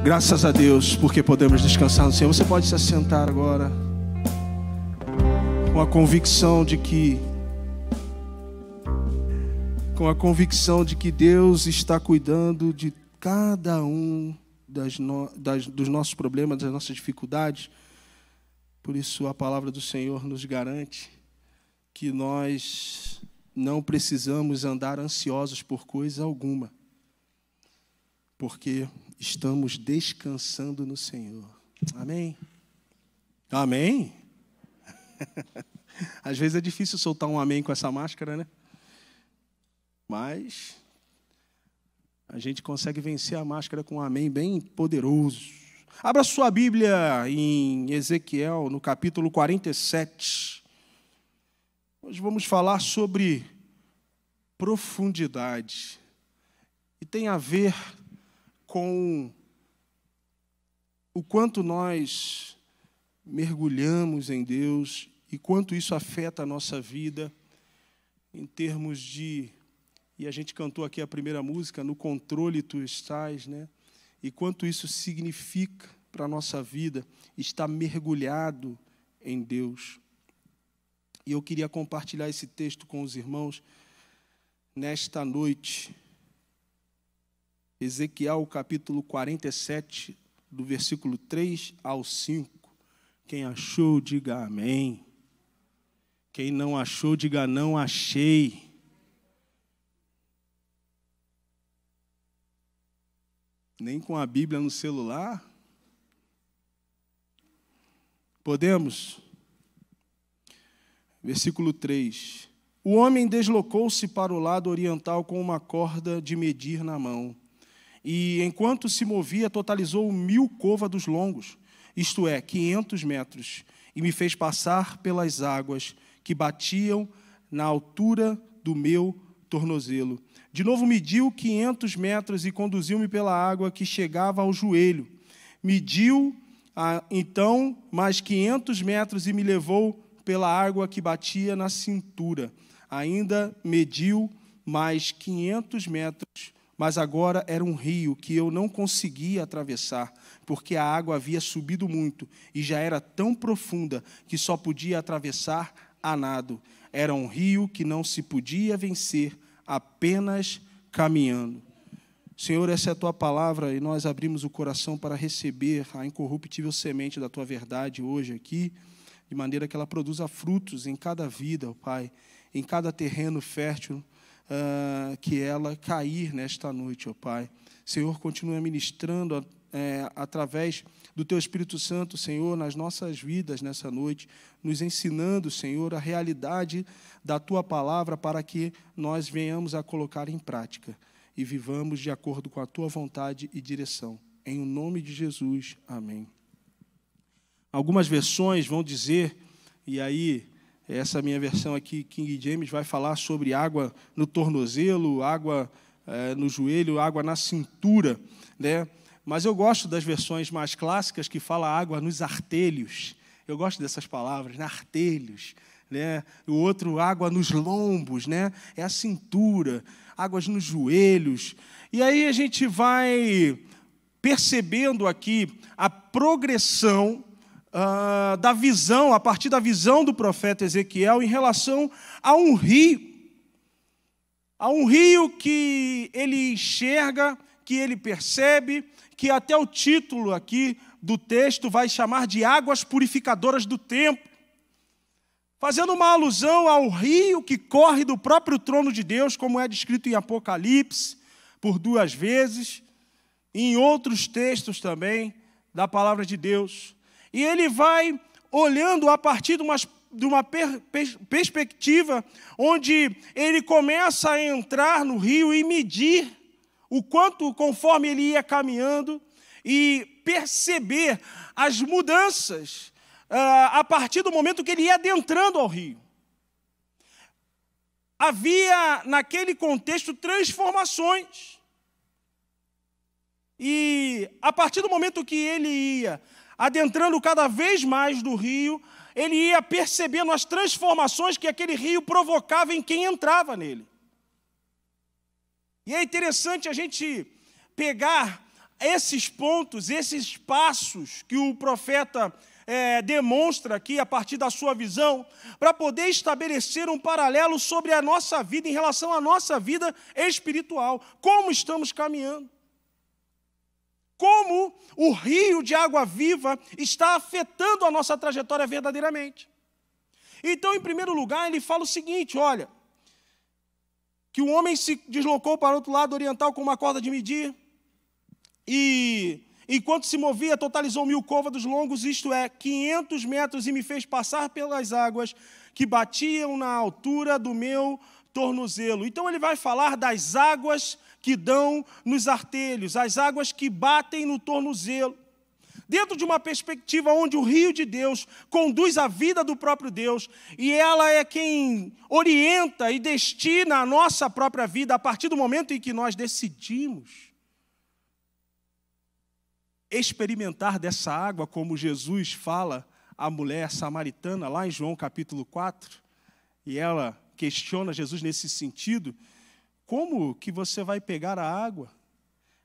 Graças a Deus, porque podemos descansar no Senhor. Você pode se assentar agora, com a convicção de que Deus está cuidando de cada um dos nossos problemas, das nossas dificuldades. Por isso a palavra do Senhor nos garante que nós não precisamos andar ansiosos por coisa alguma, porque estamos descansando no Senhor. Amém? Amém? Às vezes é difícil soltar um amém com essa máscara, né? Mas a gente consegue vencer a máscara com um amém bem poderoso. Abra sua Bíblia em Ezequiel, no capítulo 47. Hoje vamos falar sobre profundidade. E tem a ver com o quanto nós mergulhamos em Deus e quanto isso afeta a nossa vida em termos de... E a gente cantou aqui a primeira música, No Controle Tu Estás, né? E quanto isso significa para a nossa vida, estar mergulhado em Deus. E eu queria compartilhar esse texto com os irmãos nesta noite. Ezequiel, capítulo 47, do versículo 3 ao 5. Quem achou, diga amém. Quem não achou, diga não achei. Nem com a Bíblia no celular? Podemos? Versículo 3. O homem deslocou-se para o lado oriental com uma corda de medir na mão. E, enquanto se movia, totalizou 1000 côvados longos, isto é, 500 metros, e me fez passar pelas águas que batiam na altura do meu tornozelo. De novo mediu 500 metros e conduziu-me pela água que chegava ao joelho. Mediu, então, mais 500 metros e me levou pela água que batia na cintura. Ainda mediu mais 500 metros, mas agora era um rio que eu não conseguia atravessar, porque a água havia subido muito e já era tão profunda que só podia atravessar a nado. Era um rio que não se podia vencer apenas caminhando. Senhor, essa é a Tua palavra e nós abrimos o coração para receber a incorruptível semente da Tua verdade hoje aqui, de maneira que ela produza frutos em cada vida, ó Pai, em cada terreno fértil, que ela cair nesta noite, ó Pai. Senhor, continue ministrando através do Teu Espírito Santo, Senhor, nas nossas vidas nessa noite, nos ensinando, Senhor, a realidade da Tua palavra para que nós venhamos a colocar em prática e vivamos de acordo com a Tua vontade e direção. Em nome de Jesus, amém. Algumas versões vão dizer, e aí... Essa minha versão aqui, King James, vai falar sobre água no tornozelo, água no joelho, água na cintura, né? Mas eu gosto das versões mais clássicas que falam água nos artelhos. Eu gosto dessas palavras, né? Artelhos, né? O outro, água nos lombos, né? É a cintura, águas nos joelhos. E aí a gente vai percebendo aqui a progressão da visão, a partir da visão do profeta Ezequiel em relação a um rio que ele enxerga, que ele percebe, que até o título aqui do texto vai chamar de águas purificadoras do templo, fazendo uma alusão ao rio que corre do próprio trono de Deus, como é descrito em Apocalipse por 2 vezes, e em outros textos também da palavra de Deus. E ele vai olhando a partir de uma perspectiva onde ele começa a entrar no rio e medir o quanto, conforme ele ia caminhando, e perceber as mudanças a partir do momento que ele ia adentrando ao rio. Havia, naquele contexto, transformações. E, a partir do momento que ele ia adentrando cada vez mais no rio, ele ia percebendo as transformações que aquele rio provocava em quem entrava nele. E é interessante a gente pegar esses pontos, esses passos que o profeta demonstra aqui a partir da sua visão, para poder estabelecer um paralelo sobre a nossa vida, em relação à nossa vida espiritual. Como estamos caminhando? Como o rio de água viva está afetando a nossa trajetória verdadeiramente. Então, em primeiro lugar, ele fala o seguinte, olha, que o homem se deslocou para o outro lado oriental com uma corda de medir, e enquanto se movia, totalizou 1000 côvados longos, isto é, 500 metros, e me fez passar pelas águas que batiam na altura do meu tornozelo. Então, ele vai falar das águas que dão nos artelhos, as águas que batem no tornozelo. Dentro de uma perspectiva onde o rio de Deus conduz a vida do próprio Deus, e ela é quem orienta e destina a nossa própria vida a partir do momento em que nós decidimos experimentar dessa água, como Jesus fala à mulher samaritana, lá em João capítulo 4, e ela questiona Jesus nesse sentido: como que você vai pegar a água?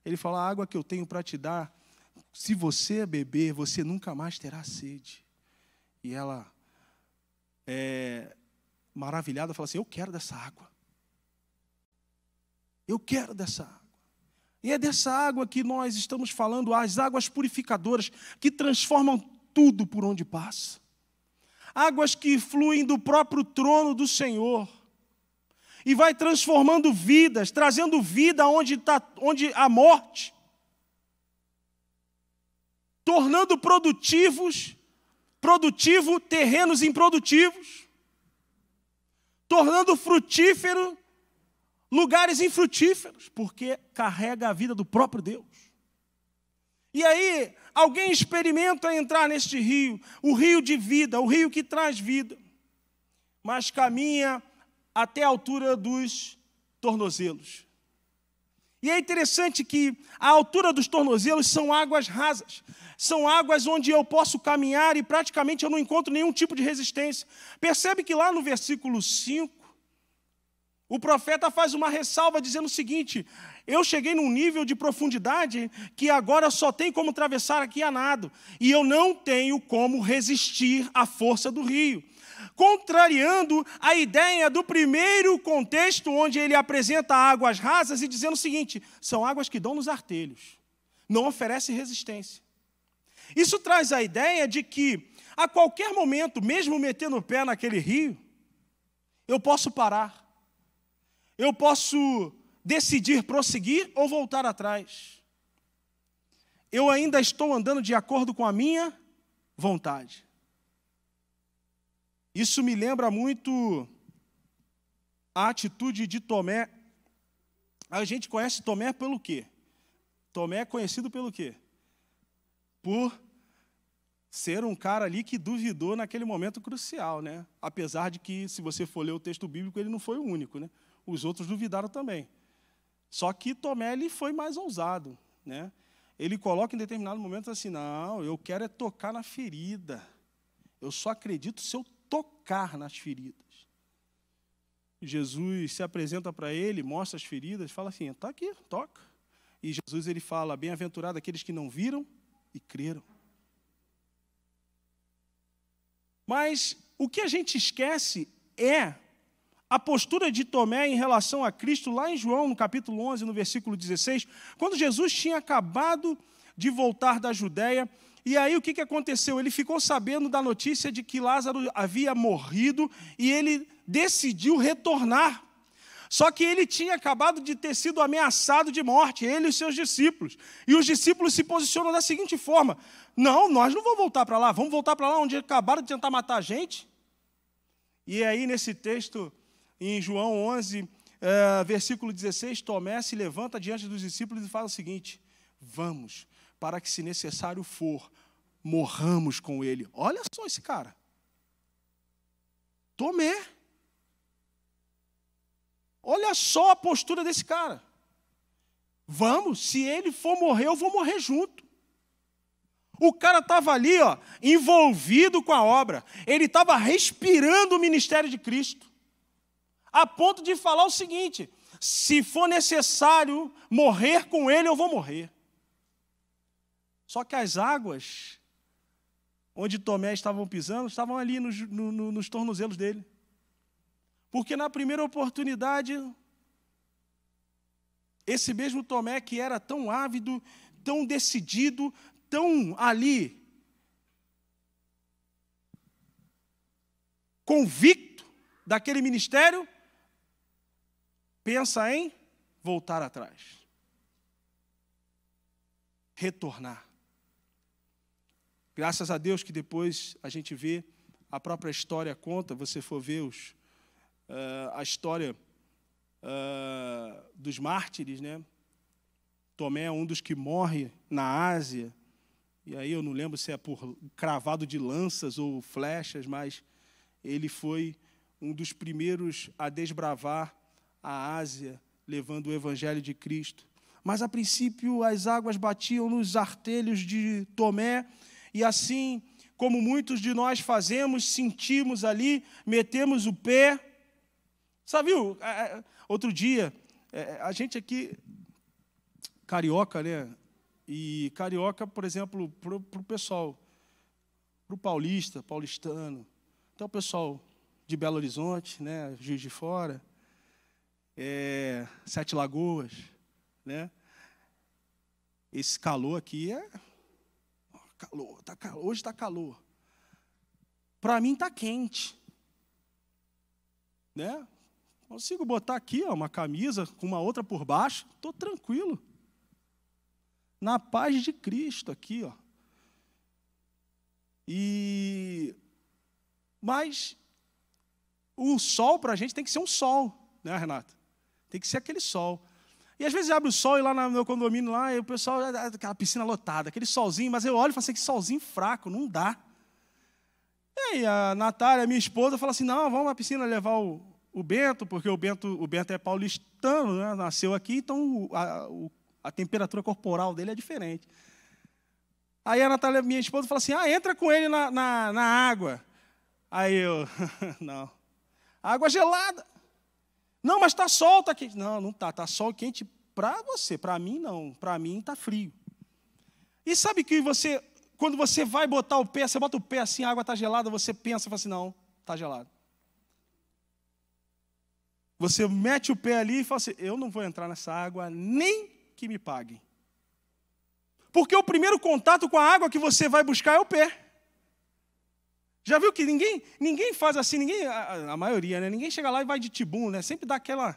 Ele fala: a água que eu tenho para te dar, se você beber, você nunca mais terá sede. E ela, maravilhada, fala assim: eu quero dessa água. Eu quero dessa água. E é dessa água que nós estamos falando, as águas purificadoras, que transformam tudo por onde passa. Águas que fluem do próprio trono do Senhor. E vai transformando vidas, trazendo vida onde há morte. Tornando produtivo terrenos improdutivos. Tornando frutífero lugares infrutíferos, porque carrega a vida do próprio Deus. E aí, alguém experimenta entrar neste rio, o rio de vida, o rio que traz vida, mas caminha até a altura dos tornozelos. E é interessante que a altura dos tornozelos são águas rasas, são águas onde eu posso caminhar e praticamente eu não encontro nenhum tipo de resistência. Percebe que lá no versículo 5, o profeta faz uma ressalva dizendo o seguinte: eu cheguei num nível de profundidade que agora só tem como atravessar aqui a nado, e eu não tenho como resistir à força do rio. Contrariando a ideia do primeiro contexto, onde ele apresenta águas rasas e dizendo o seguinte: são águas que dão nos artelhos, não oferecem resistência. Isso traz a ideia de que, a qualquer momento, mesmo metendo o pé naquele rio, eu posso parar. Eu posso decidir prosseguir ou voltar atrás. Eu ainda estou andando de acordo com a minha vontade. Isso me lembra muito a atitude de Tomé. A gente conhece Tomé pelo quê? Tomé é conhecido pelo quê? Por ser um cara ali que duvidou naquele momento crucial, né? Apesar de que, se você for ler o texto bíblico, ele não foi o único, né? Os outros duvidaram também. Só que Tomé ele foi mais ousado, né? Ele coloca em determinado momento assim: não, eu quero é tocar na ferida. Eu só acredito se eu tocar nas feridas. Jesus se apresenta para ele, mostra as feridas, fala assim: está aqui, toca. E Jesus ele fala: bem-aventurado aqueles que não viram e creram. Mas o que a gente esquece é a postura de Tomé em relação a Cristo, lá em João, no capítulo 11, no versículo 16, quando Jesus tinha acabado de voltar da Judéia. E aí o que aconteceu? Ele ficou sabendo da notícia de que Lázaro havia morrido e ele decidiu retornar. Só que ele tinha acabado de ter sido ameaçado de morte, ele e os seus discípulos. E os discípulos se posicionam da seguinte forma: não, nós não vamos voltar para lá, vamos voltar para lá onde acabaram de tentar matar a gente. E aí nesse texto, em João 11, versículo 16, Tomé se levanta diante dos discípulos e fala o seguinte: vamos, para que, se necessário for, morramos com ele. Olha só esse cara. Tomé. Olha só a postura desse cara. Vamos, se ele for morrer, eu vou morrer junto. O cara estava ali, envolvido com a obra. Ele estava respirando o ministério de Cristo. A ponto de falar o seguinte: se for necessário morrer com ele, eu vou morrer. Só que as águas onde Tomé estavam pisando, estavam ali nos tornozelos dele. Porque na primeira oportunidade, esse mesmo Tomé que era tão ávido, tão decidido, tão ali, convicto daquele ministério, pensa em voltar atrás. Retornar. Graças a Deus que depois a gente vê, a própria história conta, você for ver a história dos mártires, né? Tomé é um dos que morre na Ásia, e aí eu não lembro se é por cravado de lanças ou flechas, mas ele foi um dos primeiros a desbravar a Ásia, levando o Evangelho de Cristo. Mas, a princípio, as águas batiam nos artelhos de Tomé, e assim como muitos de nós fazemos, sentimos ali, metemos o pé. Sabe, viu? Outro dia, a gente aqui, carioca, né? E carioca, por exemplo, para o pessoal, para o paulistano, então o pessoal de Belo Horizonte, né? Juiz de Fora, Sete Lagoas, né? Esse calor aqui calor, hoje está calor. Para mim está quente, né? Consigo botar aqui uma camisa com uma outra por baixo, estou tranquilo. Na paz de Cristo aqui, ó. Mas o sol para a gente tem que ser um sol, né, Renata? Tem que ser aquele sol. E às vezes abre o sol e lá no meu condomínio, lá, e o pessoal, aquela piscina lotada, aquele solzinho, mas eu olho e falo assim, que solzinho fraco, não dá. E aí a Natália, minha esposa, fala assim, não, vamos à piscina levar o Bento, porque o Bento é paulistano, né, nasceu aqui, então a temperatura corporal dele é diferente. Aí a Natália, minha esposa, fala assim, entra com ele na água. Aí eu, não, água gelada. Não, mas está sol, está quente. Não, não está. Está sol quente para você. Para mim, não. Para mim, está frio. E sabe que quando você vai botar o pé, você bota o pé assim, a água está gelada, você pensa, fala assim, não, está gelado. Você mete o pé ali e fala assim, eu não vou entrar nessa água nem que me paguem. Porque o primeiro contato com a água que você vai buscar é o pé. Já viu que ninguém faz assim, a maioria, né? Ninguém chega lá e vai de tibum, né? Sempre dá aquela...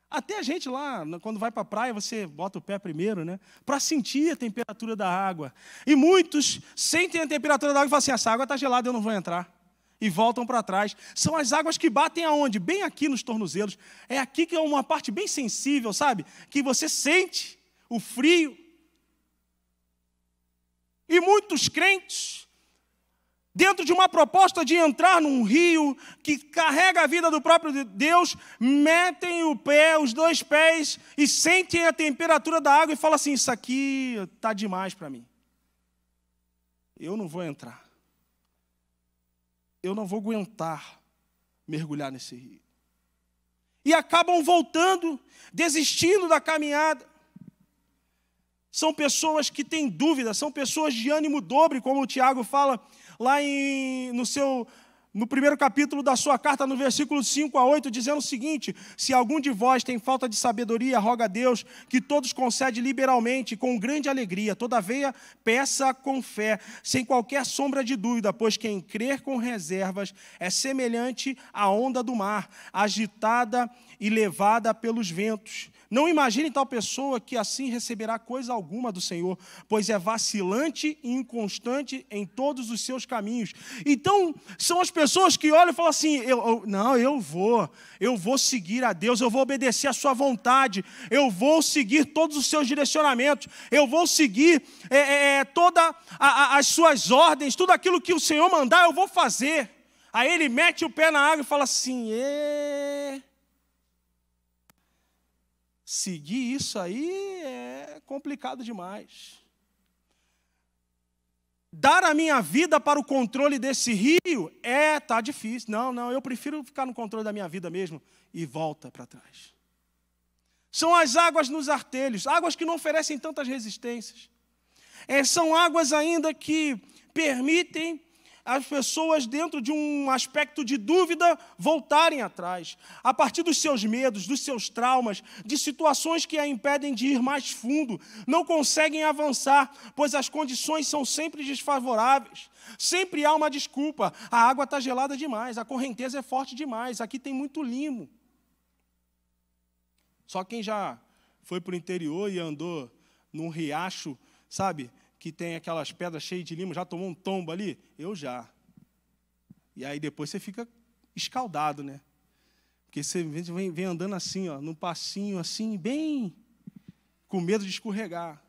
Até a gente lá, quando vai para a praia, você bota o pé primeiro, né? Para sentir a temperatura da água. E muitos sentem a temperatura da água e falam assim, essa água está gelada, eu não vou entrar. E voltam para trás. São as águas que batem aonde? Bem aqui nos tornozelos. É aqui que é uma parte bem sensível, sabe? Que você sente o frio. E muitos crentes, dentro de uma proposta de entrar num rio que carrega a vida do próprio Deus, metem o pé, os dois pés, e sentem a temperatura da água e falam assim, isso aqui está demais para mim. Eu não vou entrar. Eu não vou aguentar mergulhar nesse rio. E acabam voltando, desistindo da caminhada. São pessoas que têm dúvida, são pessoas de ânimo dobre, como o Tiago fala lá no primeiro capítulo da sua carta, no versículo 5-8, dizendo o seguinte, se algum de vós tem falta de sabedoria, roga a Deus, que todos concede liberalmente, com grande alegria, todavia peça com fé, sem qualquer sombra de dúvida, pois quem crer com reservas é semelhante à onda do mar, agitada e levada pelos ventos. Não imagine tal pessoa que assim receberá coisa alguma do Senhor, pois é vacilante e inconstante em todos os seus caminhos. Então, são as pessoas que olham e falam assim, eu vou seguir a Deus, eu vou obedecer a sua vontade, eu vou seguir todos os seus direcionamentos, eu vou seguir todas as suas ordens, tudo aquilo que o Senhor mandar, eu vou fazer. Aí ele mete o pé na água e fala assim, seguir isso aí é complicado demais. Dar a minha vida para o controle desse rio tá difícil. Não, eu prefiro ficar no controle da minha vida mesmo. E volta para trás. São as águas nos artelhos, águas que não oferecem tantas resistências. São águas ainda que permitem as pessoas, dentro de um aspecto de dúvida, voltarem atrás. A partir dos seus medos, dos seus traumas, de situações que a impedem de ir mais fundo, não conseguem avançar, pois as condições são sempre desfavoráveis. Sempre há uma desculpa. A água está gelada demais, a correnteza é forte demais, aqui tem muito limo. Só quem já foi para o interior e andou num riacho, sabe, que tem aquelas pedras cheias de limo, já tomou um tombo ali? Eu já. E aí depois você fica escaldado, né? Porque você vem andando assim, ó, num passinho assim, bem com medo de escorregar.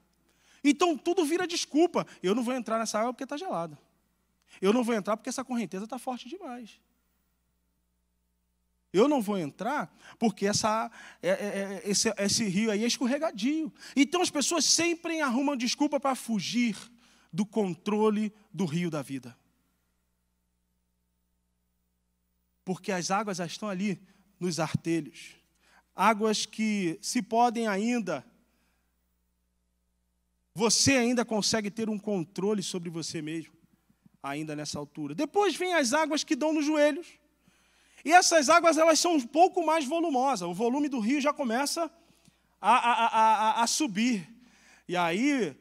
Então tudo vira desculpa. Eu não vou entrar nessa água porque está gelada. Eu não vou entrar porque essa correnteza está forte demais. Eu não vou entrar porque esse rio aí é escorregadio. Então as pessoas sempre arrumam desculpa para fugir do controle do rio da vida. Porque as águas já estão ali nos artelhos. Águas que, se podem ainda, você ainda consegue ter um controle sobre você mesmo, ainda nessa altura. Depois vem as águas que dão nos joelhos. E essas águas, elas são um pouco mais volumosas. O volume do rio já começa a subir. E aí,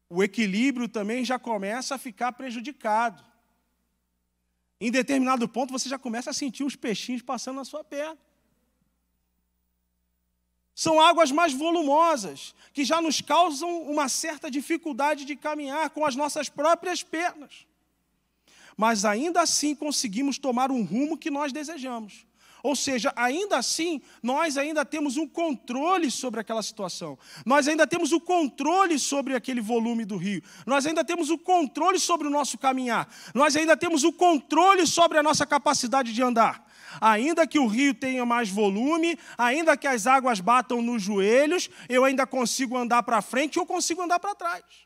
o equilíbrio também já começa a ficar prejudicado. Em determinado ponto, você já começa a sentir os peixinhos passando na sua perna. São águas mais volumosas, que já nos causam uma certa dificuldade de caminhar com as nossas próprias pernas. Mas ainda assim conseguimos tomar um rumo que nós desejamos. Ou seja, ainda assim, nós ainda temos um controle sobre aquela situação. Nós ainda temos o controle sobre aquele volume do rio. Nós ainda temos o controle sobre o nosso caminhar. Nós ainda temos o controle sobre a nossa capacidade de andar. Ainda que o rio tenha mais volume, ainda que as águas batam nos joelhos, eu ainda consigo andar para frente ou consigo andar para trás.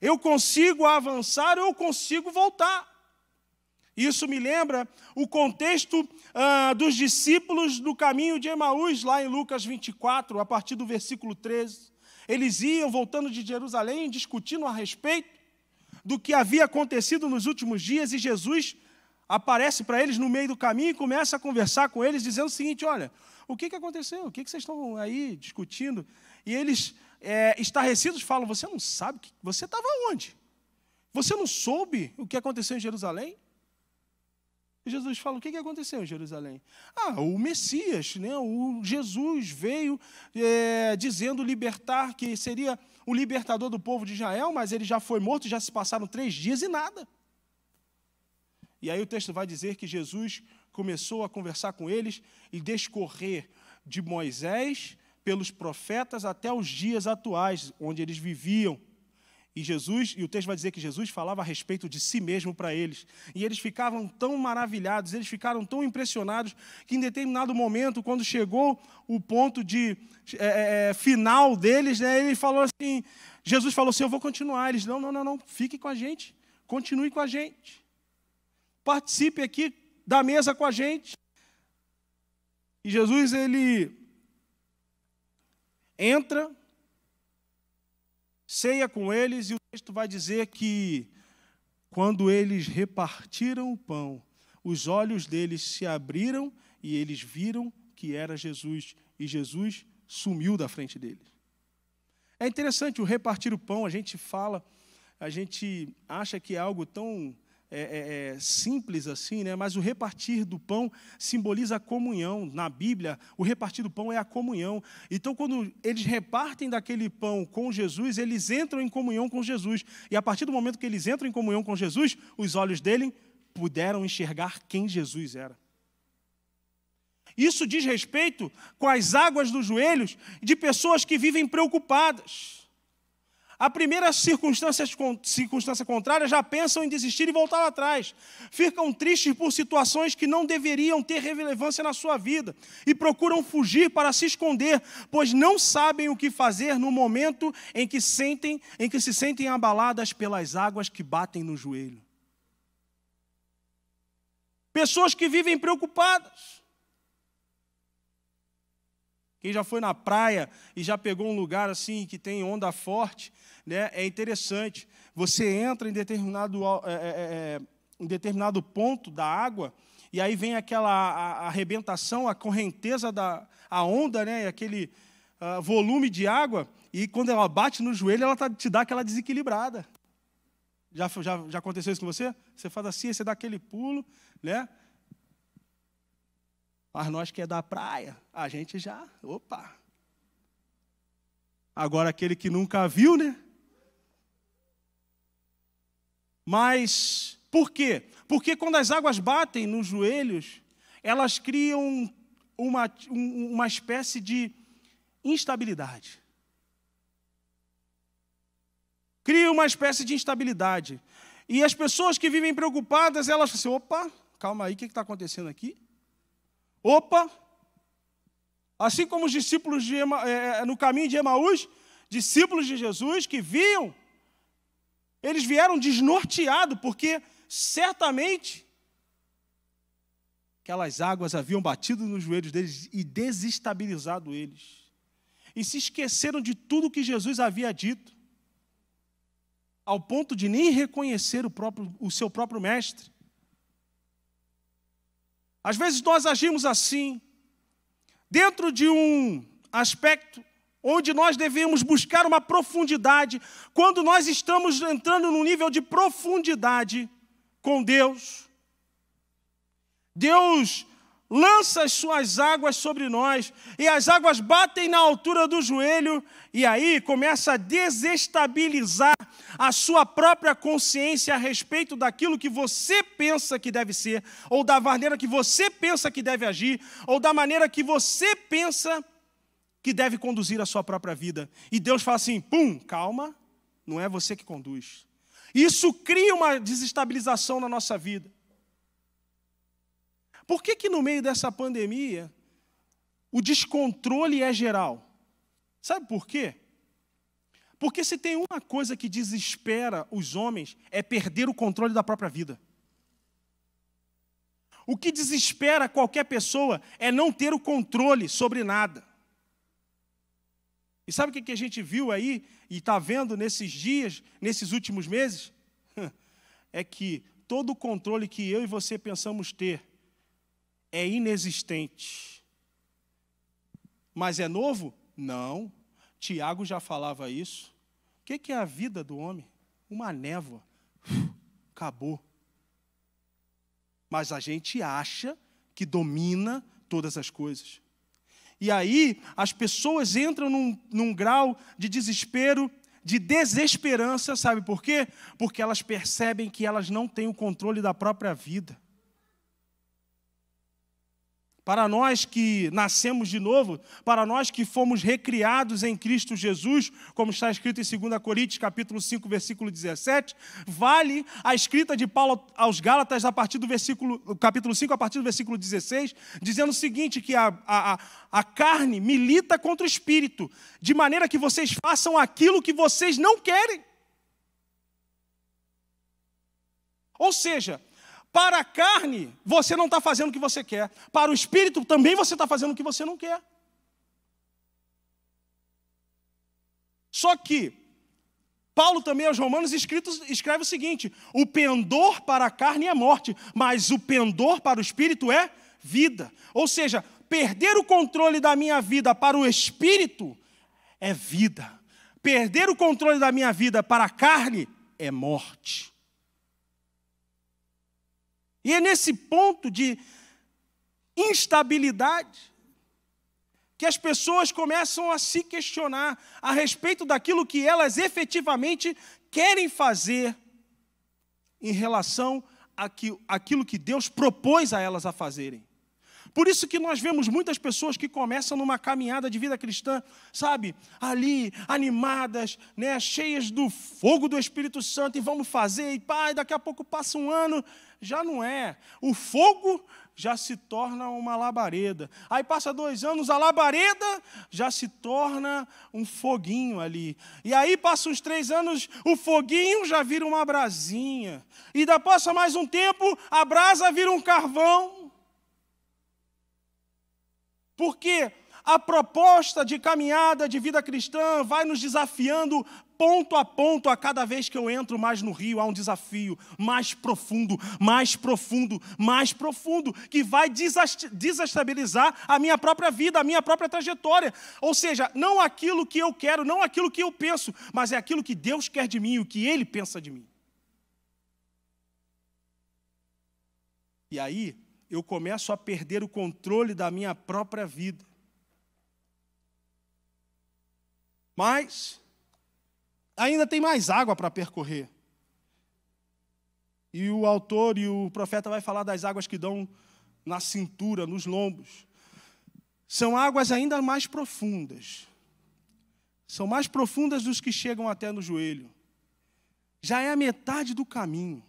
Eu consigo avançar ou eu consigo voltar. Isso me lembra o contexto dos discípulos do caminho de Emaús, lá em Lucas 24, a partir do versículo 13. Eles iam voltando de Jerusalém, discutindo a respeito do que havia acontecido nos últimos dias, e Jesus aparece para eles no meio do caminho e começa a conversar com eles, dizendo o seguinte: olha, o que aconteceu? O que vocês estão aí discutindo? E eles, estarrecidos, falam: você não sabe, você estava onde? Você não soube o que aconteceu em Jerusalém? E Jesus fala: o que aconteceu em Jerusalém? O Messias, né? O Jesus veio dizendo libertar, que seria o libertador do povo de Israel, mas ele já foi morto, já se passaram 3 dias e nada. E aí o texto vai dizer que Jesus começou a conversar com eles e discorrer de Moisés, pelos profetas, até os dias atuais, onde eles viviam. E o texto vai dizer que Jesus falava a respeito de si mesmo para eles. E eles ficavam tão maravilhados, eles ficaram tão impressionados, que em determinado momento, quando chegou o ponto de final deles, né, Jesus falou assim: eu vou continuar. Eles: não, fique com a gente, continue com a gente. Participe aqui da mesa com a gente. E Jesus, ele entra, ceia com eles, e o texto vai dizer que, quando eles repartiram o pão, os olhos deles se abriram e eles viram que era Jesus, e Jesus sumiu da frente deles. É interessante o repartir o pão. A gente acha que é algo tão simples assim, né? Mas o repartir do pão simboliza a comunhão. Na Bíblia, o repartir do pão é a comunhão. Então, quando eles repartem daquele pão com Jesus, eles entram em comunhão com Jesus. E a partir do momento que eles entram em comunhão com Jesus, os olhos dele puderam enxergar quem Jesus era. Isso diz respeito com as águas dos joelhos de pessoas que vivem preocupadas. A primeira circunstância contrária já pensam em desistir e voltar atrás. Ficam tristes por situações que não deveriam ter relevância na sua vida e procuram fugir para se esconder, pois não sabem o que fazer no momento em que se sentem abaladas pelas águas que batem no joelho. Pessoas que vivem preocupadas. Quem já foi na praia e já pegou um lugar assim que tem onda forte, né, é interessante. Você entra em determinado ponto da água e aí vem aquela arrebentação, a correnteza a onda, né, aquele volume de água, e quando ela bate no joelho, ela te dá aquela desequilibrada. Já aconteceu isso com você? Você faz assim, você dá aquele pulo, né? Mas nós que é da praia, a gente já, opa. Agora aquele que nunca viu, né? Mas, por quê? Porque quando as águas batem nos joelhos, elas criam uma espécie de instabilidade. Cria uma espécie de instabilidade. E as pessoas que vivem preocupadas, elas falam assim, opa, calma aí, o que está acontecendo aqui? Opa! Assim como os discípulos no caminho de Emaús, discípulos de Jesus que viam, eles vieram desnorteados, porque certamente aquelas águas haviam batido nos joelhos deles e desestabilizado eles. E se esqueceram de tudo que Jesus havia dito, ao ponto de nem reconhecer o seu próprio mestre. Às vezes nós agimos assim, dentro de um aspecto onde nós devemos buscar uma profundidade, quando nós estamos entrando num nível de profundidade com Deus. Deus lança as suas águas sobre nós, e as águas batem na altura do joelho, e aí começa a desestabilizar a sua própria consciência a respeito daquilo que você pensa que deve ser, ou da maneira que você pensa que deve agir, ou da maneira que você pensa que deve conduzir a sua própria vida. E Deus fala assim, pum, calma, não é você que conduz. Isso cria uma desestabilização na nossa vida. Por que no meio dessa pandemia o descontrole é geral? Sabe por quê? Porque se tem uma coisa que desespera os homens é perder o controle da própria vida. O que desespera qualquer pessoa é não ter o controle sobre nada. E sabe o que a gente viu aí e está vendo nesses dias, nesses últimos meses? É que todo o controle que eu e você pensamos ter é inexistente. Mas é novo? Não. Tiago já falava isso. O que é a vida do homem? Uma névoa. Acabou. Mas a gente acha que domina todas as coisas. E aí as pessoas entram num grau de desespero, de desesperança, sabe por quê? Porque elas percebem que elas não têm o controle da própria vida. Para nós que nascemos de novo, para nós que fomos recriados em Cristo Jesus, como está escrito em 2 Coríntios, capítulo 5, versículo 17, vale a escrita de Paulo aos Gálatas, capítulo 5, a partir do versículo 16, dizendo o seguinte, que a carne milita contra o espírito, de maneira que vocês façam aquilo que vocês não querem. Ou seja, para a carne, você não está fazendo o que você quer. Para o espírito, também você está fazendo o que você não quer. Só que, Paulo também aos Romanos escreve o seguinte, o pendor para a carne é morte, mas o pendor para o espírito é vida. Ou seja, perder o controle da minha vida para o espírito é vida. Perder o controle da minha vida para a carne é morte. E é nesse ponto de instabilidade que as pessoas começam a se questionar a respeito daquilo que elas efetivamente querem fazer em relação àquilo que Deus propôs a elas a fazerem. Por isso que nós vemos muitas pessoas que começam numa caminhada de vida cristã, sabe, ali, animadas, né, cheias do fogo do Espírito Santo, e vamos fazer, e pai, daqui a pouco passa um ano, já não é. O fogo já se torna uma labareda. Aí passa 2 anos, a labareda já se torna um foguinho ali. E aí passa uns 3 anos, o foguinho já vira uma brasinha. E daí passa mais um tempo, a brasa vira um carvão. Porque A proposta de caminhada de vida cristã vai nos desafiando ponto a ponto. A cada vez que eu entro mais no rio, há um desafio mais profundo, mais profundo, mais profundo, que vai desestabilizar a minha própria vida, a minha própria trajetória. Ou seja, não aquilo que eu quero, não aquilo que eu penso, mas é aquilo que Deus quer de mim, o que Ele pensa de mim. E aí, eu começo a perder o controle da minha própria vida. Mas ainda tem mais água para percorrer. E o autor e o profeta vai falar das águas que dão na cintura, nos lombos. São águas ainda mais profundas. São mais profundas dos que chegam até no joelho. Já é a metade do caminho.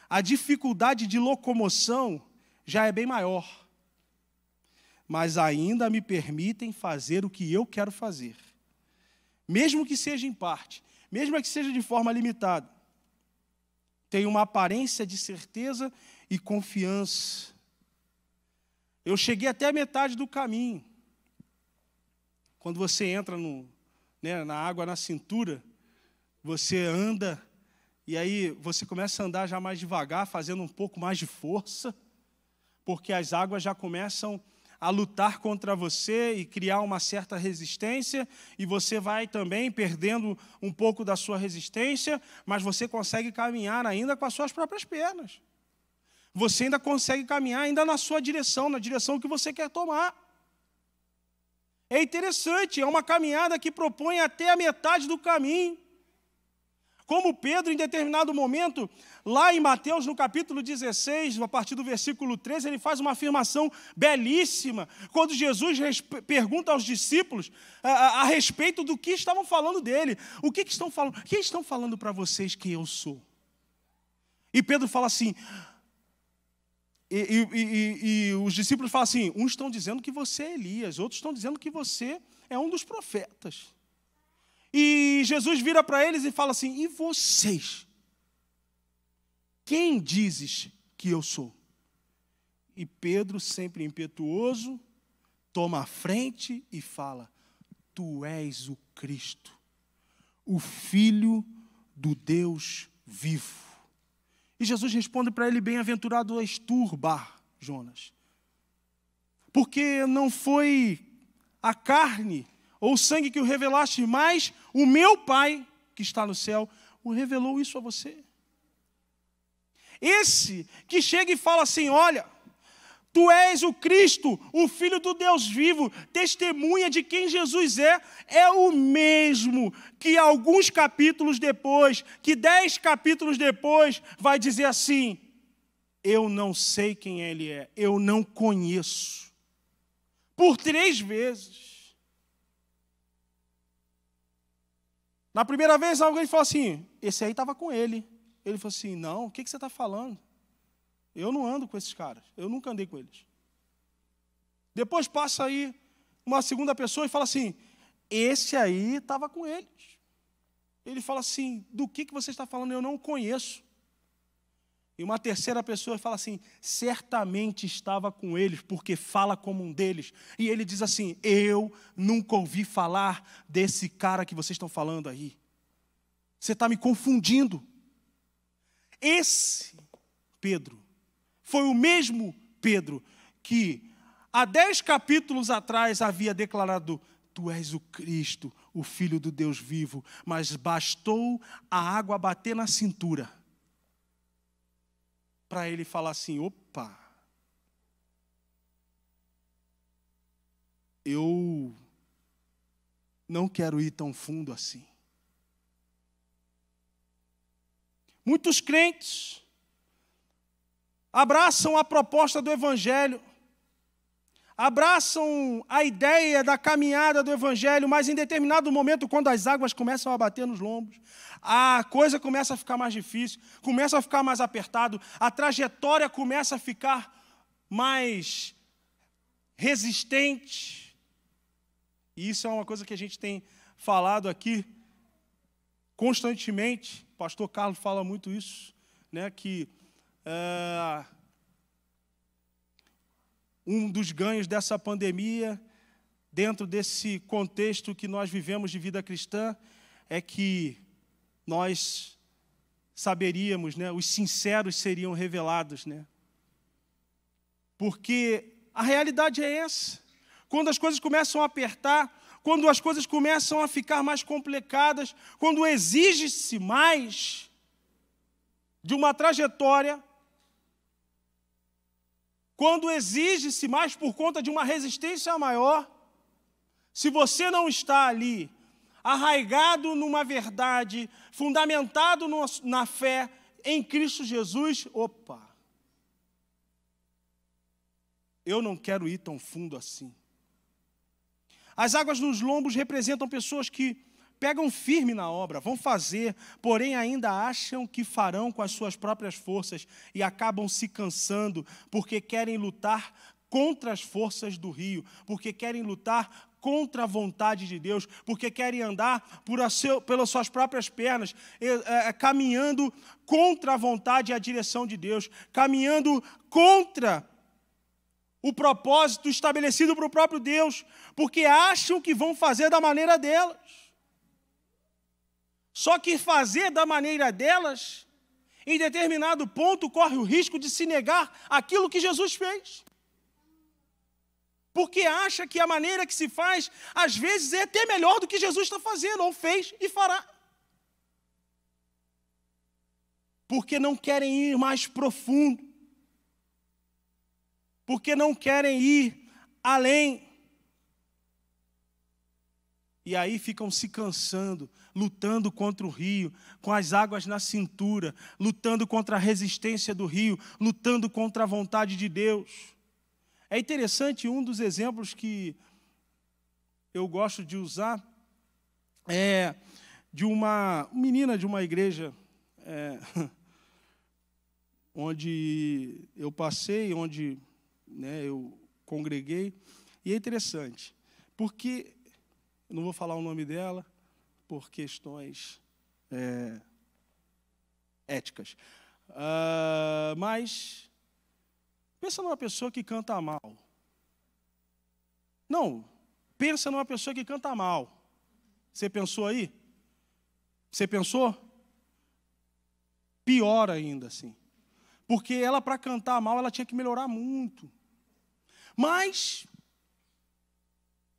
A dificuldade de locomoção já é bem maior. Mas ainda me permitem fazer o que eu quero fazer. Mesmo que seja em parte, mesmo que seja de forma limitada. Tem uma aparência de certeza e confiança. Eu cheguei até a metade do caminho. Quando você entra na água na cintura, você anda, e aí você começa a andar já mais devagar, fazendo um pouco mais de força, porque as águas já começam a lutar contra você e criar uma certa resistência, e você vai também perdendo um pouco da sua resistência, mas você consegue caminhar ainda com as suas próprias pernas. Você ainda consegue caminhar ainda na sua direção, na direção que você quer tomar. É interessante, é uma caminhada que propõe até a metade do caminho. Como Pedro, em determinado momento, lá em Mateus, no capítulo 16, a partir do versículo 13, ele faz uma afirmação belíssima, quando Jesus pergunta aos discípulos a respeito do que estavam falando dele. O que estão falando? Quem estão falando para vocês que eu sou? E Pedro fala assim, e os discípulos falam assim, uns estão dizendo que você é Elias, outros estão dizendo que você é um dos profetas. E Jesus vira para eles e fala assim, e vocês? Quem dizes que eu sou? E Pedro, sempre impetuoso, toma a frente e fala, tu és o Cristo, o Filho do Deus vivo. E Jesus responde para ele, bem-aventurado és tu, Bar-Jonas, porque não foi a carne ou o sangue que o revelaste, mas o meu Pai, que está no céu, o revelou isso a você. Esse que chega e fala assim, olha, tu és o Cristo, o Filho do Deus vivo, testemunha de quem Jesus é o mesmo que alguns capítulos depois, que 10 capítulos depois, vai dizer assim, eu não sei quem ele é, eu não conheço. Por 3 vezes. Na primeira vez, alguém falou assim, esse aí estava com ele. Ele falou assim, não, o que você está falando? Eu não ando com esses caras, eu nunca andei com eles. Depois passa aí uma segunda pessoa e fala assim, esse aí estava com eles. Ele fala assim, do que você está falando? Eu não conheço. E uma terceira pessoa fala assim, certamente estava com eles, porque fala como um deles. E ele diz assim, eu nunca ouvi falar desse cara que vocês estão falando aí. Você está me confundindo. Esse Pedro foi o mesmo Pedro que há 10 capítulos atrás havia declarado, tu és o Cristo, o Filho do Deus vivo, mas bastou a água bater na cintura para ele falar assim, opa, eu não quero ir tão fundo assim. Muitos crentes abraçam a proposta do Evangelho, abraçam a ideia da caminhada do Evangelho, mas em determinado momento, quando as águas começam a bater nos lombos, a coisa começa a ficar mais difícil, começa a ficar mais apertado, a trajetória começa a ficar mais resistente. E isso é uma coisa que a gente tem falado aqui constantemente. O pastor Carlos fala muito isso, né, que um dos ganhos dessa pandemia dentro desse contexto que nós vivemos de vida cristã, é que nós saberíamos, né, os sinceros seriam revelados, né? Porque a realidade é essa. Quando as coisas começam a apertar, quando as coisas começam a ficar mais complicadas, quando exige-se mais de uma trajetória, quando exige-se mais por conta de uma resistência maior, se você não está ali, arraigado numa verdade, fundamentado na fé em Cristo Jesus, opa, eu não quero ir tão fundo assim. As águas nos lombos representam pessoas que pegam firme na obra, vão fazer, porém ainda acham que farão com as suas próprias forças e acabam se cansando porque querem lutar contra as forças do rio, porque querem lutar contra a vontade de Deus, porque querem andar pelas suas próprias pernas, caminhando contra a vontade e a direção de Deus, caminhando contra o propósito estabelecido para o próprio Deus, porque acham que vão fazer da maneira delas. Só que fazer da maneira delas, em determinado ponto, corre o risco de se negar aquilo que Jesus fez. Porque acha que a maneira que se faz, às vezes, é até melhor do que Jesus está fazendo, ou fez e fará. Porque não querem ir mais profundo. Porque não querem ir além. E aí ficam se cansando, lutando contra o rio, com as águas na cintura, lutando contra a resistência do rio, lutando contra a vontade de Deus. É interessante, um dos exemplos que eu gosto de usar é de uma menina de uma igreja onde eu passei, onde, né, eu congreguei. E é interessante, porque, eu não vou falar o nome dela, por questões éticas, mas pensa numa pessoa que canta mal. Não, pensa numa pessoa que canta mal. Você pensou aí? Você pensou? Pior ainda, assim. Porque ela, para cantar mal, ela tinha que melhorar muito. Mas,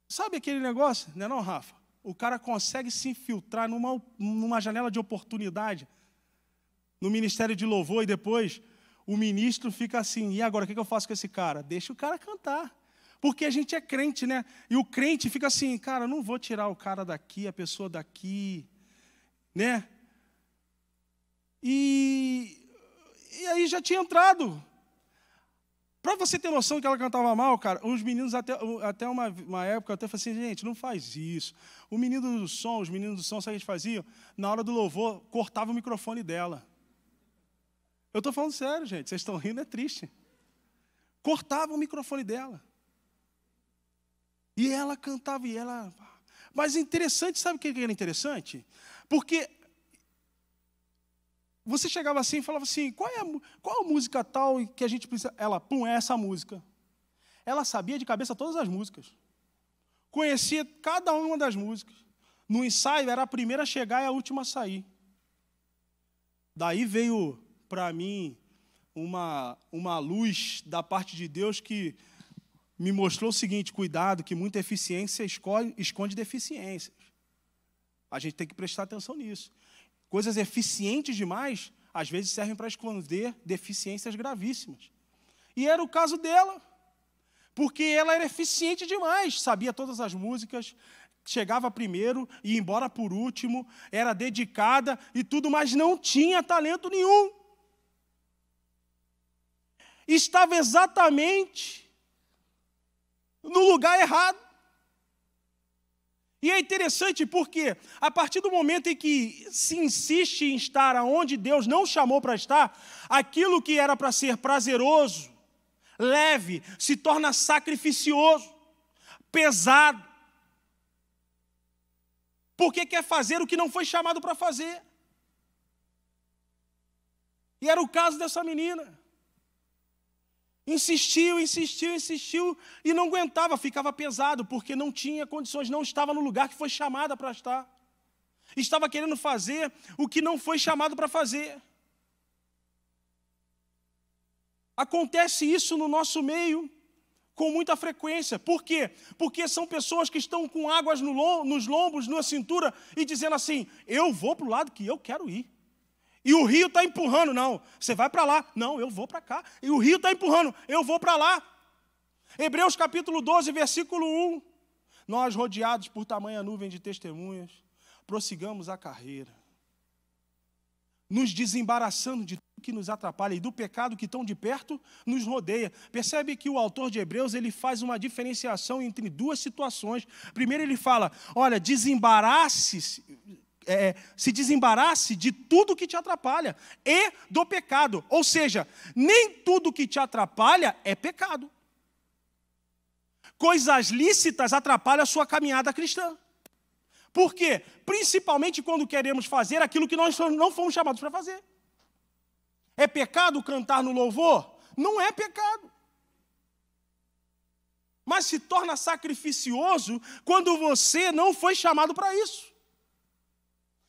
sabe aquele negócio? Não é não, Rafa? O cara consegue se infiltrar numa janela de oportunidade no ministério de louvor e depois o ministro fica assim, e agora, o que eu faço com esse cara? Deixa o cara cantar. Porque a gente é crente, né? E o crente fica assim, cara, eu não vou tirar o cara daqui, a pessoa daqui, né? E aí já tinha entrado. Para você ter noção que ela cantava mal, cara, os meninos até uma época, até falei assim, gente, não faz isso. Os meninos do som, sabe o que eles faziam? Na hora do louvor, cortava o microfone dela. Eu estou falando sério, gente, vocês estão rindo, é triste. Cortava o microfone dela. E ela cantava, e ela... Mas interessante, sabe o que era interessante? Porque você chegava assim e falava assim, qual a música tal que a gente precisa... Ela, é essa música. Ela sabia de cabeça todas as músicas. Conhecia cada uma das músicas. No ensaio, era a primeira a chegar e a última a sair. Daí veio para mim uma luz da parte de Deus que me mostrou o seguinte, cuidado, que muita eficiência esconde deficiências. A gente tem que prestar atenção nisso. Coisas eficientes demais, às vezes servem para esconder deficiências gravíssimas. E era o caso dela, porque ela era eficiente demais, sabia todas as músicas, chegava primeiro e ia embora por último, era dedicada e tudo, mas não tinha talento nenhum. Estava exatamente no lugar errado. E é interessante porque, a partir do momento em que se insiste em estar onde Deus não chamou para estar, aquilo que era para ser prazeroso, leve, se torna sacrificioso, pesado. Porque quer fazer o que não foi chamado para fazer. E era o caso dessa menina. Insistiu e não aguentava, ficava pesado, porque não tinha condições, não estava no lugar que foi chamada para estar. Estava querendo fazer o que não foi chamado para fazer. Acontece isso no nosso meio com muita frequência. Por quê? Porque são pessoas que estão com águas nos lombos, na cintura, e dizendo assim, eu vou para o lado que eu quero ir. E o rio está empurrando, não, você vai para lá. Não, eu vou para cá. E o rio está empurrando, eu vou para lá. Hebreus capítulo 12, versículo 1. Nós, rodeados por tamanha nuvem de testemunhas, prossigamos a carreira, nos desembaraçando de tudo que nos atrapalha e do pecado que tão de perto nos rodeia. Percebe que o autor de Hebreus ele faz uma diferenciação entre duas situações. Primeiro ele fala, olha, se desembarace de tudo que te atrapalha e do pecado. Ou seja, nem tudo que te atrapalha é pecado. Coisas lícitas atrapalham a sua caminhada cristã. Por quê? Principalmente quando queremos fazer aquilo que nós não fomos chamados para fazer. É pecado cantar no louvor? Não é pecado. Mas se torna sacrificioso quando você não foi chamado para isso.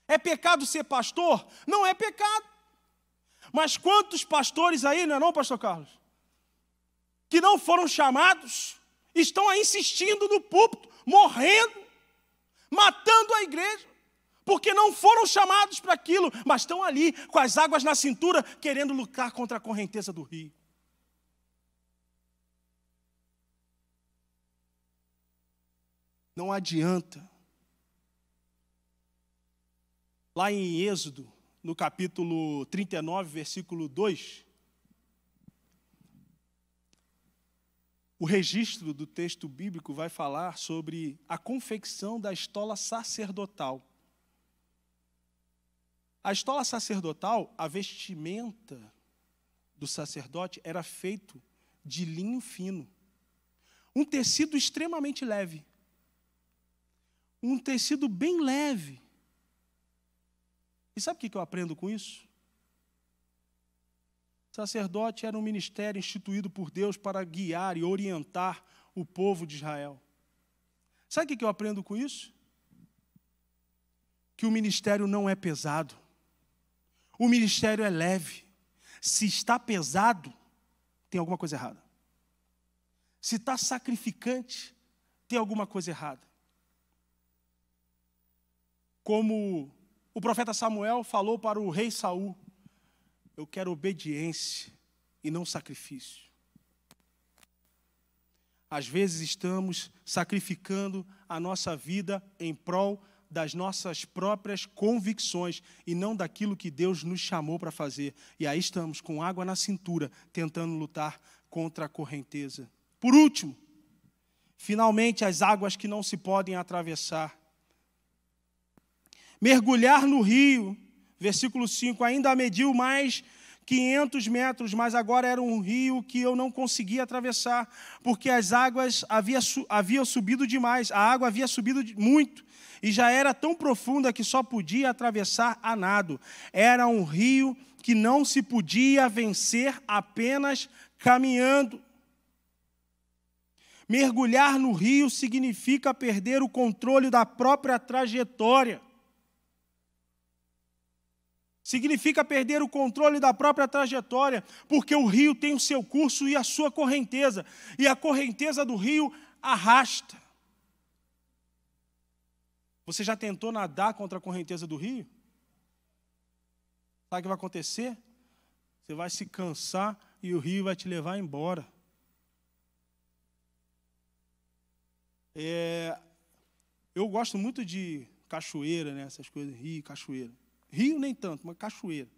É pecado ser pastor? Não é pecado. Mas quantos pastores aí, não é não, pastor Carlos? Que não foram chamados, estão aí insistindo no púlpito, morrendo, matando a igreja, porque não foram chamados para aquilo, mas estão ali com as águas na cintura, querendo lutar contra a correnteza do rio. Não adianta. Lá em Êxodo, no capítulo 39, versículo 2, o registro do texto bíblico vai falar sobre a confecção da estola sacerdotal. A estola sacerdotal, a vestimenta do sacerdote era feito de linho fino. Um tecido extremamente leve. Um tecido bem leve. E sabe o que eu aprendo com isso? Sacerdote era um ministério instituído por Deus para guiar e orientar o povo de Israel. Sabe o que eu aprendo com isso? Que o ministério não é pesado. O ministério é leve. Se está pesado, tem alguma coisa errada. Se está sacrificante, tem alguma coisa errada. Como o profeta Samuel falou para o rei Saul, eu quero obediência e não sacrifício. Às vezes estamos sacrificando a nossa vida em prol das nossas próprias convicções e não daquilo que Deus nos chamou para fazer. E aí estamos com água na cintura, tentando lutar contra a correnteza. Por último, finalmente as águas que não se podem atravessar. Mergulhar no rio, versículo 5, ainda mediu mais 500 metros, mas agora era um rio que eu não conseguia atravessar, porque as águas haviam subido demais, a água havia subido muito, e já era tão profunda que só podia atravessar a nado. Era um rio que não se podia vencer apenas caminhando. Mergulhar no rio significa perder o controle da própria trajetória. Significa perder o controle da própria trajetória, porque o rio tem o seu curso e a sua correnteza, e a correnteza do rio arrasta. Você já tentou nadar contra a correnteza do rio? Sabe o que vai acontecer? Você vai se cansar e o rio vai te levar embora. Eu gosto muito de cachoeira, né? Essas coisas, rio, cachoeira. Rio nem tanto, mas cachoeira.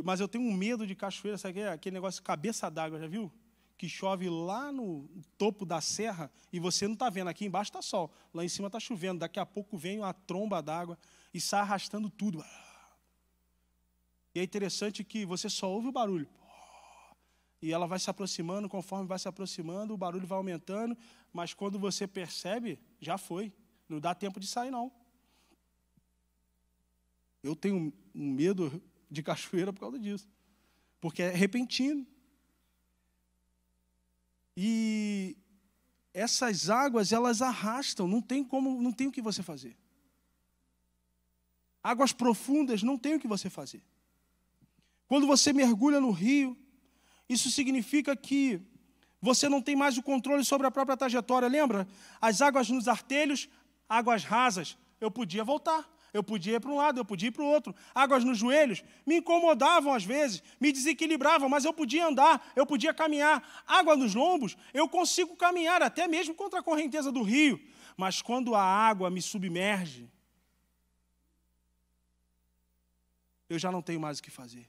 Mas eu tenho um medo de cachoeira, sabe aquele negócio de cabeça d'água, já viu? Que chove lá no topo da serra e você não está vendo, aqui embaixo está sol, lá em cima está chovendo, daqui a pouco vem uma tromba d'água e sai arrastando tudo. E é interessante que você só ouve o barulho. E ela vai se aproximando, conforme vai se aproximando, o barulho vai aumentando, mas quando você percebe, já foi. Não dá tempo de sair, não. Eu tenho um medo de cachoeira por causa disso, porque é repentino. E essas águas, elas arrastam, não tem o que você fazer. Águas profundas, não tem o que você fazer. Quando você mergulha no rio, isso significa que você não tem mais o controle sobre a própria trajetória. Lembra? As águas nos artelhos, águas rasas, eu podia voltar. Eu podia ir para um lado, eu podia ir para o outro. Águas nos joelhos me incomodavam às vezes, me desequilibravam, mas eu podia andar, eu podia caminhar. Água nos lombos, eu consigo caminhar, até mesmo contra a correnteza do rio. Mas quando a água me submerge, eu já não tenho mais o que fazer.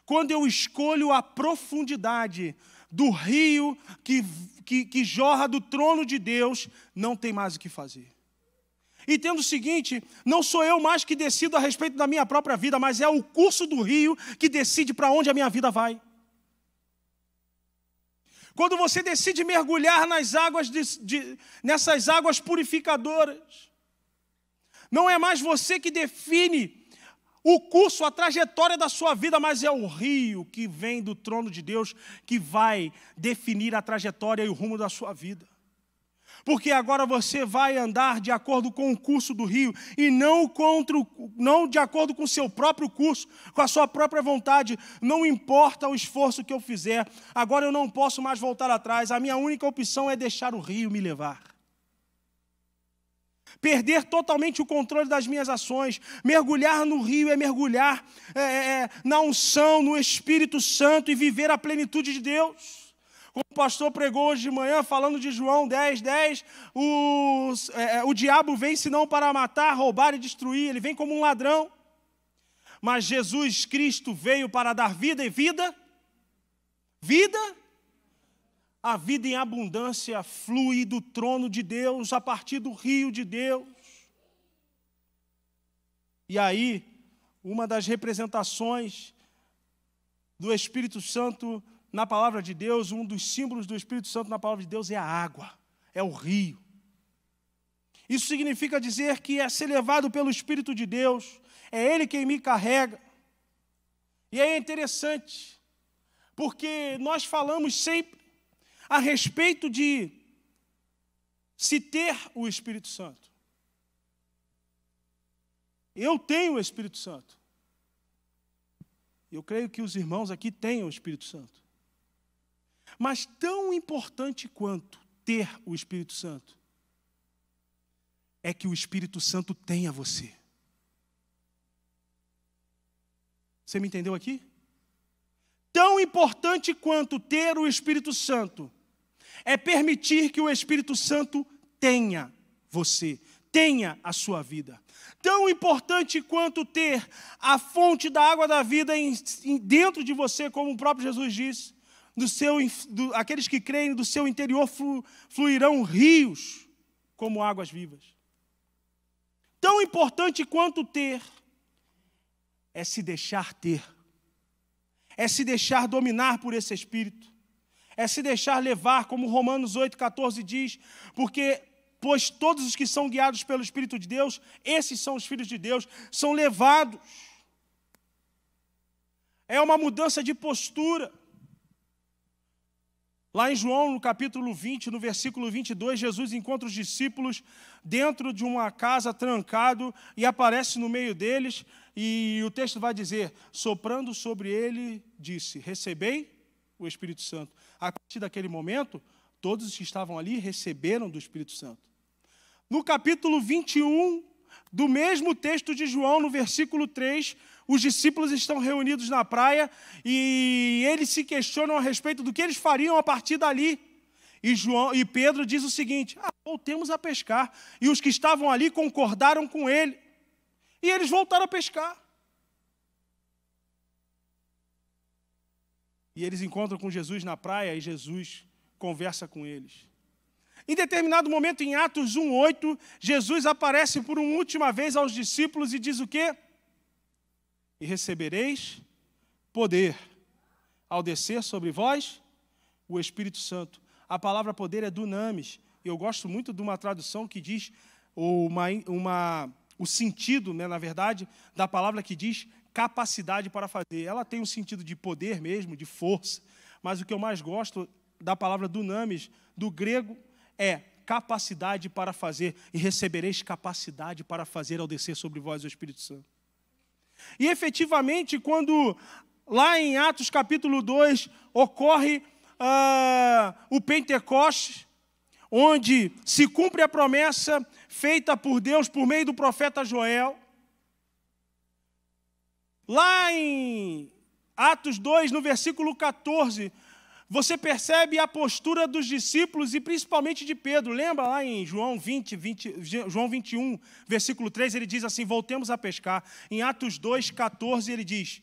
Quando eu escolho a profundidade do rio que jorra do trono de Deus, não tem mais o que fazer. Entendo o seguinte, não sou eu mais que decido a respeito da minha própria vida, mas é o curso do rio que decide para onde a minha vida vai. Quando você decide mergulhar nas águas nessas águas purificadoras, não é mais você que define o curso, a trajetória da sua vida, mas é o rio que vem do trono de Deus que vai definir a trajetória e o rumo da sua vida. Porque agora você vai andar de acordo com o curso do rio e não de acordo com o seu próprio curso, com a sua própria vontade. Não importa o esforço que eu fizer, agora eu não posso mais voltar atrás. A minha única opção é deixar o rio me levar. Perder totalmente o controle das minhas ações. Mergulhar no rio é mergulhar na unção, no Espírito Santo e viver a plenitude de Deus. Como o pastor pregou hoje de manhã, falando de João 10:10, o diabo vem senão para matar, roubar e destruir, ele vem como um ladrão. Mas Jesus Cristo veio para dar vida e vida, a vida em abundância flui do trono de Deus, a partir do rio de Deus. E aí, uma das representações do Espírito Santo na palavra de Deus, um dos símbolos do Espírito Santo na palavra de Deus é a água, é o rio. Isso significa dizer que é ser levado pelo Espírito de Deus, é Ele quem me carrega. E é interessante, porque nós falamos sempre a respeito de se ter o Espírito Santo. Eu tenho o Espírito Santo. Eu creio que os irmãos aqui têm o Espírito Santo. Mas tão importante quanto ter o Espírito Santo é que o Espírito Santo tenha você. Você me entendeu aqui? Tão importante quanto ter o Espírito Santo é permitir que o Espírito Santo tenha você, tenha a sua vida. Tão importante quanto ter a fonte da água da vida dentro de você, como o próprio Jesus disse, aqueles que creem, do seu interior fluirão rios como águas vivas. Tão importante quanto ter é se deixar ter, é se deixar dominar por esse Espírito, é se deixar levar, como Romanos 8,14 diz, pois todos os que são guiados pelo Espírito de Deus, esses são os filhos de Deus, são levados. É uma mudança de postura. Lá em João, no capítulo 20, no versículo 22, Jesus encontra os discípulos dentro de uma casa trancado e aparece no meio deles e o texto vai dizer, soprando sobre ele, disse, recebei o Espírito Santo. A partir daquele momento, todos os que estavam ali receberam do Espírito Santo. No capítulo 21, do mesmo texto de João, no versículo 3, os discípulos estão reunidos na praia e eles se questionam a respeito do que eles fariam a partir dali. E Pedro diz o seguinte, voltemos a pescar. E os que estavam ali concordaram com ele. E eles voltaram a pescar. E eles encontram com Jesus na praia e Jesus conversa com eles. Em determinado momento, em Atos 1:8, Jesus aparece por uma última vez aos discípulos e diz o quê? E recebereis poder ao descer sobre vós o Espírito Santo. A palavra poder é dunamis. Eu gosto muito de uma tradução que diz, o sentido, na verdade, da palavra que diz capacidade para fazer. Ela tem um sentido de poder mesmo, de força, Mas o que eu mais gosto da palavra dunamis, do grego, é capacidade para fazer, e recebereis capacidade para fazer ao descer sobre vós o Espírito Santo. E efetivamente, quando lá em Atos capítulo 2, ocorre o Pentecostes, onde se cumpre a promessa feita por Deus por meio do profeta Joel. Lá em Atos 2, no versículo 14, você percebe a postura dos discípulos e principalmente de Pedro. Lembra lá em João 21, versículo 3, ele diz assim, voltemos a pescar. Em Atos 2, 14, ele diz,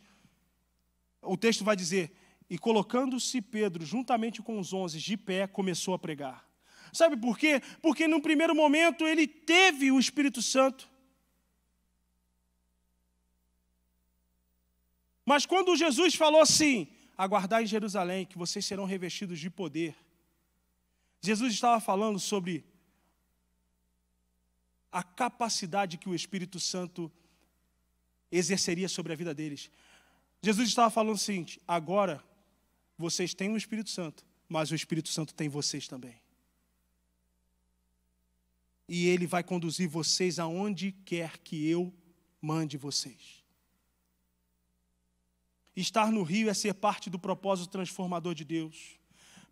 o texto vai dizer, e colocando-se Pedro juntamente com os 11 de pé, começou a pregar. Sabe por quê? Porque no primeiro momento ele teve o Espírito Santo. Mas quando Jesus falou assim, aguardai em Jerusalém, que vocês serão revestidos de poder, Jesus estava falando sobre a capacidade que o Espírito Santo exerceria sobre a vida deles. Jesus estava falando o seguinte, agora vocês têm o Espírito Santo, mas o Espírito Santo tem vocês também. E Ele vai conduzir vocês aonde quer que eu mande vocês. Estar no rio é ser parte do propósito transformador de Deus.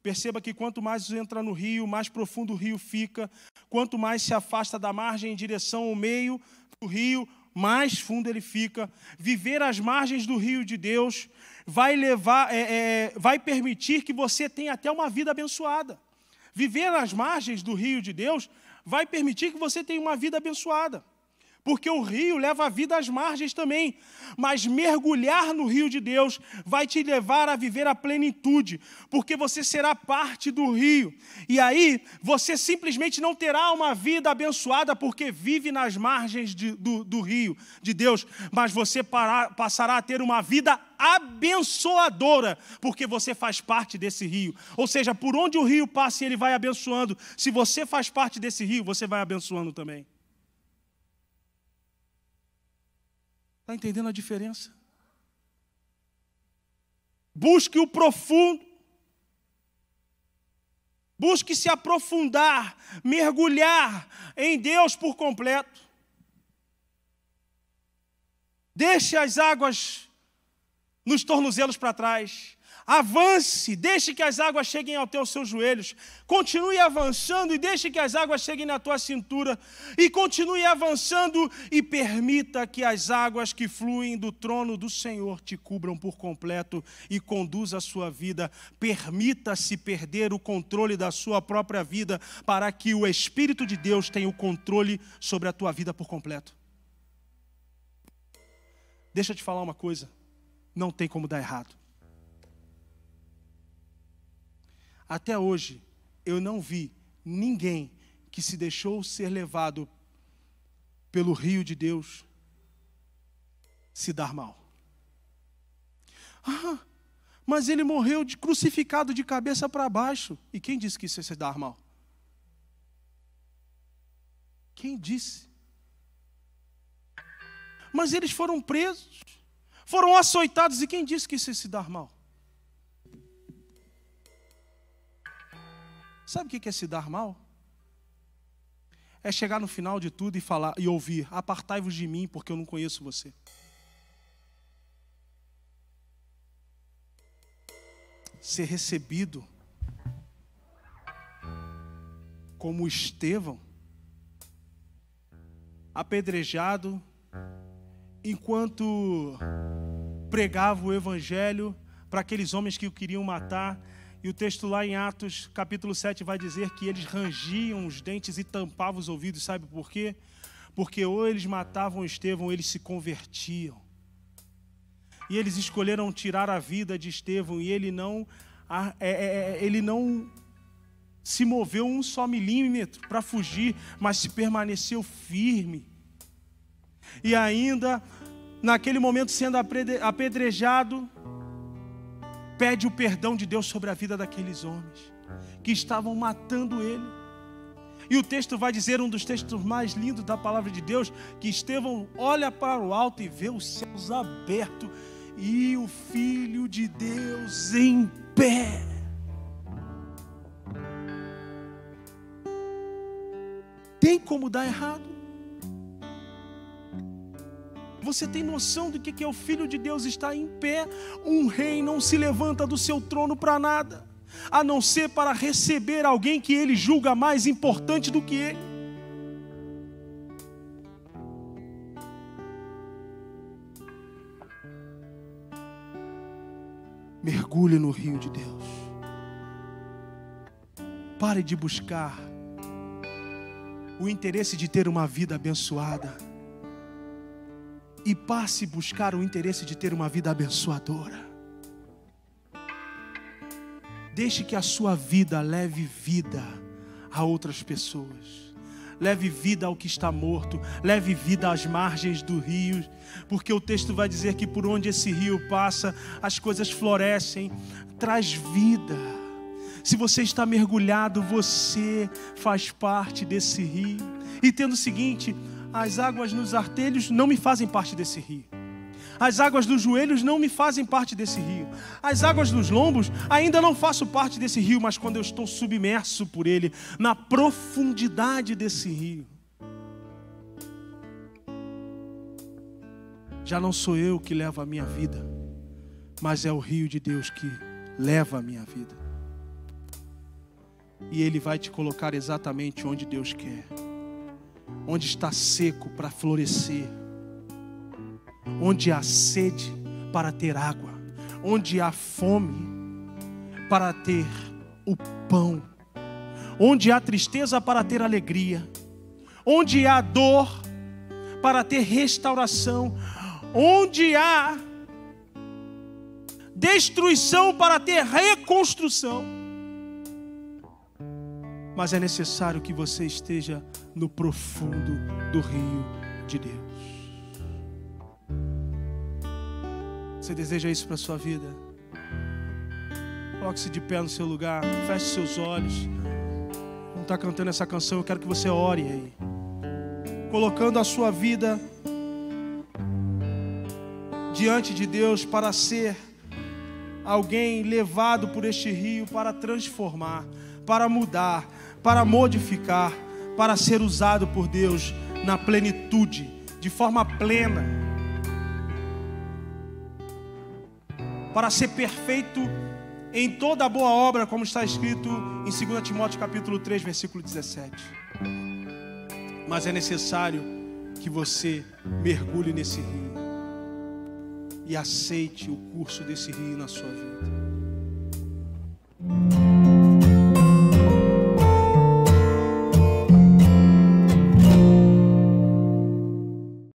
Perceba que quanto mais entra no rio, mais profundo o rio fica. Quanto mais se afasta da margem em direção ao meio do rio, mais fundo ele fica. Viver às margens do rio de Deus vai permitir que você tenha até uma vida abençoada. Viver às margens do rio de Deus vai permitir que você tenha uma vida abençoada. Porque o rio leva a vida às margens também. Mas mergulhar no rio de Deus vai te levar a viver a plenitude. Porque você será parte do rio. E aí, você simplesmente não terá uma vida abençoada porque vive nas margens do rio de Deus. Mas você passará a ter uma vida abençoadora. Porque você faz parte desse rio. Ou seja, por onde o rio passa, ele vai abençoando. Se você faz parte desse rio, você vai abençoando também. Está entendendo a diferença? Busque o profundo. Busque se aprofundar, mergulhar em Deus por completo. Deixe as águas nos tornozelos para trás. Avance, deixe que as águas cheguem até os seus joelhos. Continue avançando e deixe que as águas cheguem na tua cintura. E continue avançando e permita que as águas que fluem do trono do Senhor te cubram por completo e conduza a sua vida. Permita-se perder o controle da sua própria vida para que o Espírito de Deus tenha o controle sobre a tua vida por completo. Deixa eu te falar uma coisa, não tem como dar errado. Até hoje, eu não vi ninguém que se deixou ser levado pelo rio de Deus se dar mal. Ah, mas ele morreu crucificado de cabeça para baixo. E quem disse que isso ia se dar mal? Quem disse? Mas eles foram presos, foram açoitados. E quem disse que isso ia se dar mal? Sabe o que é se dar mal? É chegar no final de tudo e falar e ouvir: apartai-vos de mim, porque eu não conheço você. Ser recebido como Estevão, apedrejado, enquanto pregava o evangelho para aqueles homens que o queriam matar. E o texto lá em Atos, capítulo 7, vai dizer que eles rangiam os dentes e tampavam os ouvidos. Sabe por quê? Porque ou eles matavam Estevão ou eles se convertiam. E eles escolheram tirar a vida de Estevão e ele não se moveu um só milímetro para fugir, mas se permaneceu firme. E ainda, naquele momento sendo apedrejado, pede o perdão de Deus sobre a vida daqueles homens que estavam matando ele. E o texto vai dizer, um dos textos mais lindos da palavra de Deus, que Estevão olha para o alto e vê os céus abertos e o Filho de Deus em pé. Tem como dar errado? Você tem noção do que é o Filho de Deus estar em pé? Um rei não se levanta do seu trono para nada, a não ser para receber alguém que ele julga mais importante do que ele. Mergulhe no rio de Deus. Pare de buscar o interesse de ter uma vida abençoada e passe a buscar o interesse de ter uma vida abençoadora. Deixe que a sua vida leve vida a outras pessoas. Leve vida ao que está morto. Leve vida às margens do rio. Porque o texto vai dizer que por onde esse rio passa, as coisas florescem. Traz vida. Se você está mergulhado, você faz parte desse rio. E tendo o seguinte: as águas nos artelhos não me fazem parte desse rio. As águas dos joelhos não me fazem parte desse rio. As águas dos lombos ainda não faço parte desse rio, mas quando eu estou submerso por ele, na profundidade desse rio, já não sou eu que levo a minha vida, mas é o rio de Deus que leva a minha vida. E Ele vai te colocar exatamente onde Deus quer. Onde está seco para florescer. Onde há sede para ter água. Onde há fome para ter o pão. Onde há tristeza para ter alegria. Onde há dor para ter restauração. Onde há destruição para ter reconstrução. Mas é necessário que você esteja no profundo do rio de Deus. Você deseja isso para a sua vida? Coloque-se de pé no seu lugar, feche seus olhos. Não está cantando essa canção, eu quero que você ore aí. Colocando a sua vida diante de Deus para ser alguém levado por este rio para transformar, para mudar, para modificar, para ser usado por Deus na plenitude, de forma plena, para ser perfeito em toda a boa obra, como está escrito em 2 Timóteo capítulo 3, versículo 17. Mas é necessário que você mergulhe nesse rio e aceite o curso desse rio na sua vida.